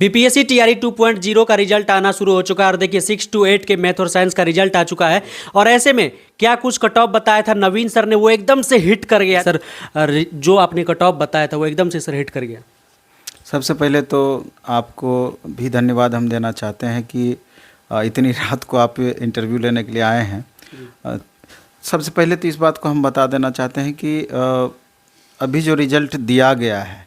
BPSC TRE 2.0 का result आना शुरू हो चुका है और देखिए 6 to 8 के मैथ और साइंस का रिजल्ट आ चुका है। और ऐसे में क्या कुछ कट ऑफ बताया था नवीन सर ने, वो एकदम से हिट कर गया सर। जो आपने कट ऑफ बताया था वो एकदम से सर हिट कर गया। सबसे पहले तो आपको भी धन्यवाद हम देना चाहते हैं कि इतनी रात को आप इंटरव्यू लेने के लिए आए हैं। सबसे पहले तो इस बात को हम बता देना चाहते हैं कि अभी जो रिजल्ट दिया गया है,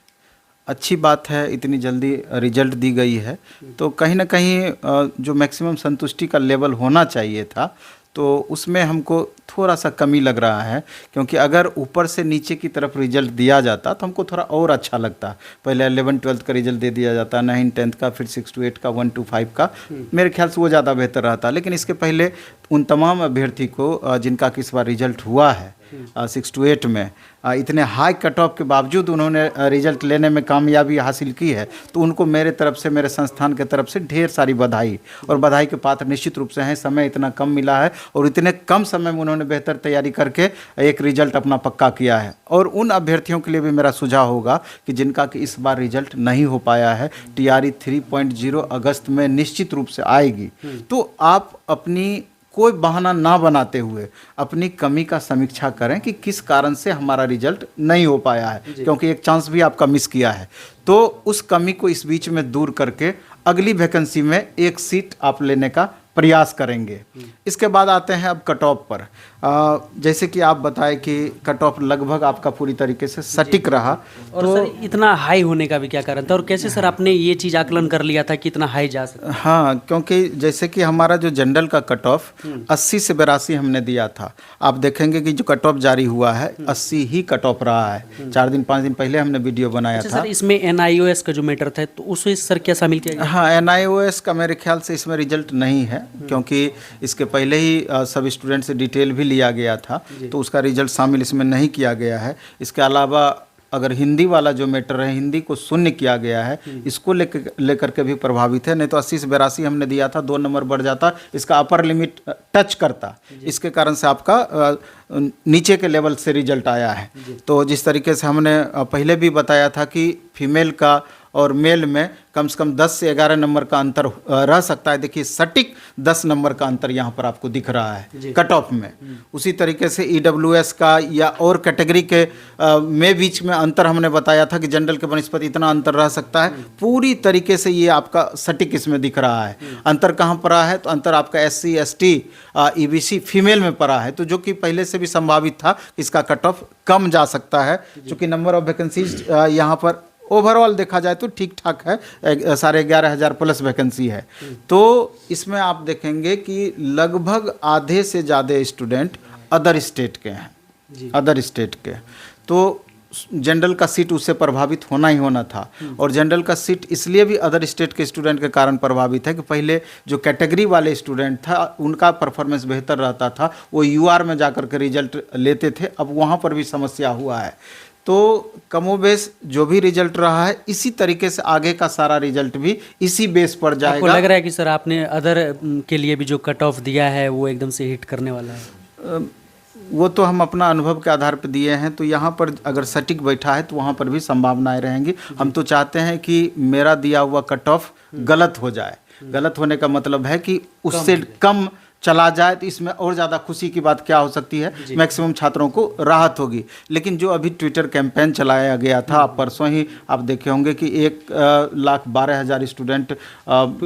अच्छी बात है, इतनी जल्दी रिजल्ट दी गई है तो कहीं ना कहीं जो मैक्सिमम संतुष्टि का लेवल होना चाहिए था तो उसमें हमको थोड़ा सा कमी लग रहा है, क्योंकि अगर ऊपर से नीचे की तरफ रिजल्ट दिया जाता तो हमको थोड़ा और अच्छा लगता। पहले 11-12 का रिजल्ट दे दिया जाता, 9-10 का, फिर 6 to 8 का, 1 to 5 का, मेरे ख्याल से वो ज़्यादा बेहतर रहता। लेकिन इसके पहले उन तमाम अभ्यर्थी को जिनका कि इस बार रिजल्ट हुआ है 6 to 8 में, इतने हाई कट ऑफ के बावजूद उन्होंने रिजल्ट लेने में कामयाबी हासिल की है, तो उनको मेरे तरफ से, मेरे संस्थान के तरफ से ढेर सारी बधाई, और बधाई के पात्र निश्चित रूप से हैं। समय इतना कम मिला है और इतने कम समय में उन्होंने बेहतर तैयारी करके एक रिजल्ट अपना पक्का किया है। और उन अभ्यर्थियों के लिए भी मेरा सुझाव होगा कि जिनका कि इस बार रिजल्ट नहीं हो पाया है, टीआरई 3.0 अगस्त में निश्चित रूप से आएगी, तो आप अपनी कोई बहाना ना बनाते हुए अपनी कमी का समीक्षा करें कि किस कारण से हमारा रिजल्ट नहीं हो पाया है, क्योंकि एक चांस भी आपका मिस किया है। तो उस कमी को इस बीच में दूर करके अगली वैकेंसी में एक सीट आप लेने का प्रयास करेंगे। इसके बाद आते हैं अब कट ऑफ पर। जैसे कि आप बताएं कि कट ऑफ लगभग आपका पूरी तरीके से सटीक रहा। और तो सर इतना हाई होने का भी क्या कारण था, और कैसे सर आपने ये चीज़ आकलन कर लिया था कि इतना हाई जा सकता? हाँ, क्योंकि जैसे कि हमारा जो जनरल का कट ऑफ 80 से 82 हमने दिया था। आप देखेंगे कि जो कट ऑफ जारी हुआ है 80 ही कट ऑफ रहा है। 4-5 दिन पहले हमने वीडियो बनाया था। सर इसमें एनआईओएस का जो मैटर था तो उसमें सर क्या शामिल किया गया? हाँ, एनआईओएस का मेरे ख्याल से इसमें रिजल्ट नहीं है, क्योंकि इसके पहले ही सब स्टूडेंट से डिटेल भी लिया गया था, तो उसका रिजल्ट शामिल इसमें नहीं किया गया है। इसके अलावा अगर हिंदी वाला जो मैटर है, हिंदी को शून्य किया गया है, इसको लेकर के भी प्रभावित है। नहीं तो 80 से 82 हमने दिया था, 2 नंबर बढ़ जाता, इसका अपर लिमिट टच करता, इसके कारण से आपका नीचे के लेवल से रिजल्ट आया है। तो जिस तरीके से हमने पहले भी बताया था कि फीमेल का और मेल में कम से कम 10 से 11 नंबर का अंतर रह सकता है। देखिए सटीक 10 नंबर का अंतर यहाँ पर आपको दिख रहा है कट ऑफ में। उसी तरीके से ईडब्ल्यूएस का या और कैटेगरी के में बीच में अंतर हमने बताया था कि जनरल के बनस्पत इतना अंतर रह सकता है। पूरी तरीके से ये आपका सटीक इसमें दिख रहा है। अंतर कहाँ पड़ा है, तो अंतर आपका SC ST EBC फीमेल में पड़ा है, तो जो कि पहले से भी संभावित था इसका कट ऑफ कम जा सकता है। चूँकि नंबर ऑफ वैकेंसीज यहाँ पर ओवरऑल देखा जाए तो ठीक ठाक है, 11,500 प्लस वैकेंसी है। तो इसमें आप देखेंगे कि लगभग आधे से ज़्यादा स्टूडेंट अदर स्टेट के हैं, अदर स्टेट के। तो जनरल का सीट उससे प्रभावित होना ही होना था। और जनरल का सीट इसलिए भी अदर स्टेट के स्टूडेंट के कारण प्रभावित है कि पहले जो कैटेगरी वाले स्टूडेंट था उनका परफॉर्मेंस बेहतर रहता था, वो UR में जाकर के रिजल्ट लेते थे। अब वहाँ पर भी समस्या हुआ है। तो कमोबेश जो भी रिजल्ट रहा है इसी तरीके से आगे का सारा रिजल्ट भी इसी बेस पर जाएगा। आपको लग रहा है कि सर आपने अदर के लिए भी जो कट ऑफ दिया है वो एकदम से हिट करने वाला है? वो तो हम अपना अनुभव के आधार पर दिए हैं, तो यहाँ पर अगर सटीक बैठा है तो वहाँ पर भी संभावनाएं रहेंगी। हम तो चाहते हैं कि मेरा दिया हुआ कट ऑफ गलत हो जाए। गलत होने का मतलब है कि उससे कम चला जाए, तो इसमें और ज़्यादा खुशी की बात क्या हो सकती है, मैक्सिमम छात्रों को राहत होगी। लेकिन जो अभी ट्विटर कैंपेन चलाया गया था, परसों ही आप देखे होंगे कि 1,12,000 स्टूडेंट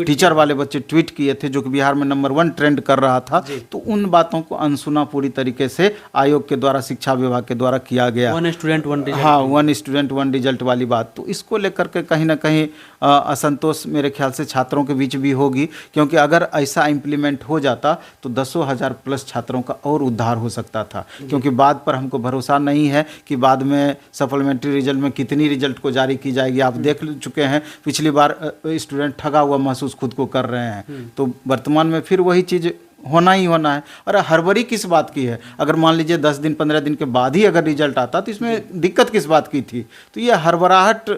टीचर वाले बच्चे ट्वीट किए थे, जो कि बिहार में नंबर 1 ट्रेंड कर रहा था। तो उन बातों को अनसुना पूरी तरीके से आयोग के द्वारा, शिक्षा विभाग के द्वारा किया गया। 1 स्टूडेंट 1 रिजल्ट। हाँ, 1 स्टूडेंट 1 रिजल्ट वाली बात, तो इसको लेकर के कहीं ना कहीं असंतोष मेरे ख्याल से छात्रों के बीच भी होगी। क्योंकि अगर ऐसा इम्प्लीमेंट हो जाता तो 10,000 प्लस छात्रों का और उद्धार हो सकता था। क्योंकि बाद पर हमको भरोसा नहीं है कि बाद में सप्लीमेंट्री रिजल्ट में कितनी रिजल्ट को जारी की जाएगी। आप देख चुके हैं पिछली बार स्टूडेंट ठगा हुआ महसूस खुद को कर रहे हैं, तो वर्तमान में फिर वही चीज़ होना ही होना है। और हड़बड़ी किस बात की है? अगर मान लीजिए 10 दिन 15 दिन के बाद ही अगर रिजल्ट आता तो इसमें दिक्कत किस बात की थी? तो ये हड़बड़ाहट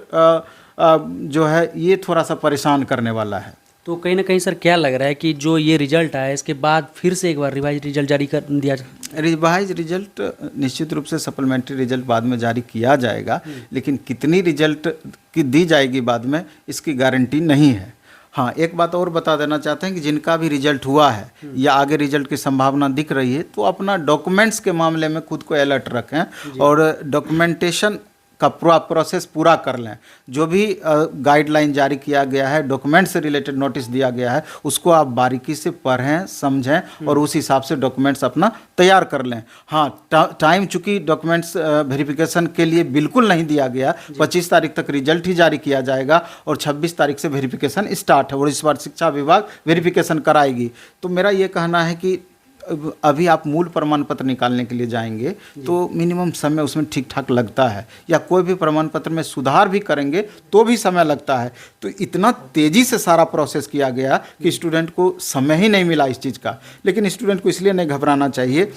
जो है ये थोड़ा सा परेशान करने वाला है। तो कहीं ना कहीं सर क्या लग रहा है कि जो ये रिजल्ट आया इसके बाद फिर से एक बार रिवाइज रिजल्ट जारी कर दिया जाए? रिवाइज रिजल्ट निश्चित रूप से सप्लीमेंट्री रिजल्ट बाद में जारी किया जाएगा, लेकिन कितनी रिजल्ट की दी जाएगी बाद में इसकी गारंटी नहीं है। हाँ, एक बात और बता देना चाहते हैं कि जिनका भी रिजल्ट हुआ है या आगे रिजल्ट की संभावना दिख रही है तो अपना डॉक्यूमेंट्स के मामले में खुद को अलर्ट रखें और डॉक्यूमेंटेशन का प्रोसेस पूरा कर लें। जो भी गाइडलाइन जारी किया गया है, डॉक्यूमेंट से रिलेटेड नोटिस दिया गया है, उसको आप बारीकी से पढ़ें, समझें और उस हिसाब से डॉक्यूमेंट्स अपना तैयार कर लें। हाँ, टाइम चूंकि डॉक्यूमेंट्स वेरिफिकेशन के लिए बिल्कुल नहीं दिया गया, 25 तारीख तक रिजल्ट ही जारी किया जाएगा और 26 तारीख से वेरिफिकेशन स्टार्ट है और इस बार शिक्षा विभाग वेरिफिकेशन कराएगी। तो मेरा ये कहना है कि अभी आप मूल प्रमाण पत्र निकालने के लिए जाएंगे तो मिनिमम समय उसमें ठीक ठाक लगता है, या कोई भी प्रमाण पत्र में सुधार भी करेंगे तो भी समय लगता है। तो इतना तेज़ी से सारा प्रोसेस किया गया कि स्टूडेंट को समय ही नहीं मिला इस चीज़ का। लेकिन स्टूडेंट को इसलिए नहीं घबराना चाहिए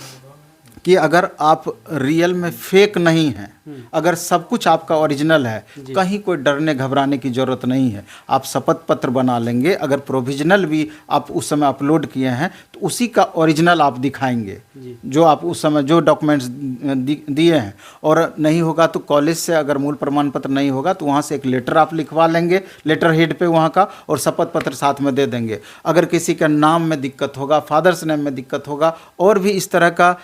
कि अगर आप रियल में फेक नहीं हैं, अगर सब कुछ आपका ओरिजिनल है, कहीं कोई डरने घबराने की ज़रूरत नहीं है। आप शपथ पत्र बना लेंगे, अगर प्रोविजनल भी आप उस समय अपलोड किए हैं तो उसी का ओरिजिनल आप दिखाएंगे जो आप उस समय जो डॉक्यूमेंट्स दिए हैं। और नहीं होगा तो कॉलेज से अगर मूल प्रमाण पत्र नहीं होगा तो वहाँ से एक लेटर आप लिखवा लेंगे, लेटर हेड पे वहाँ का, और शपथ पत्र साथ में दे देंगे। अगर किसी का नाम में दिक्कत होगा, फादर्स नेम में दिक्कत होगा और भी इस तरह का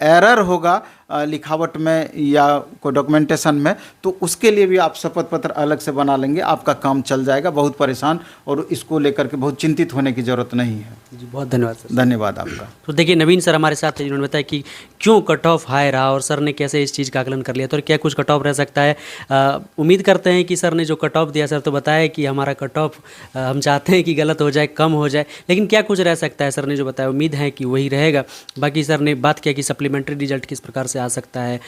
एरर होगा लिखावट में या कोई डॉक्यूमेंटेशन में, तो उसके लिए भी आप शपथ पत्र अलग से बना लेंगे, आपका काम चल जाएगा। बहुत परेशान और इसको लेकर के बहुत चिंतित होने की ज़रूरत नहीं है। जी, बहुत धन्यवाद सर। धन्यवाद आपका। तो देखिए नवीन सर हमारे साथ थे जिन्होंने बताया कि क्यों कट ऑफ हाई रहा और सर ने कैसे इस चीज़ का आकलन कर लिया, तो क्या कुछ कट ऑफ रह सकता है। उम्मीद करते हैं कि सर ने जो कट ऑफ दिया, सर तो बताया कि हमारा कट ऑफ हम चाहते हैं कि गलत हो जाए, कम हो जाए, लेकिन क्या कुछ रह सकता है सर ने जो बताया, उम्मीद है कि वही रहेगा। बाकी सर ने बात किया कि सप्लीमेंट्री रिजल्ट किस प्रकार से आ सकता है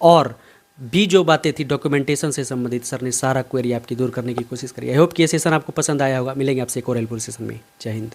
और भी जो बातें थी डॉक्यूमेंटेशन से संबंधित, सर ने सारा क्वेरी आपकी दूर करने की कोशिश करी। आई होप कि ये सेशन आपको पसंद आया होगा। मिलेंगे आपसे एक और हेल्पफुल सेशन में। जय हिंद।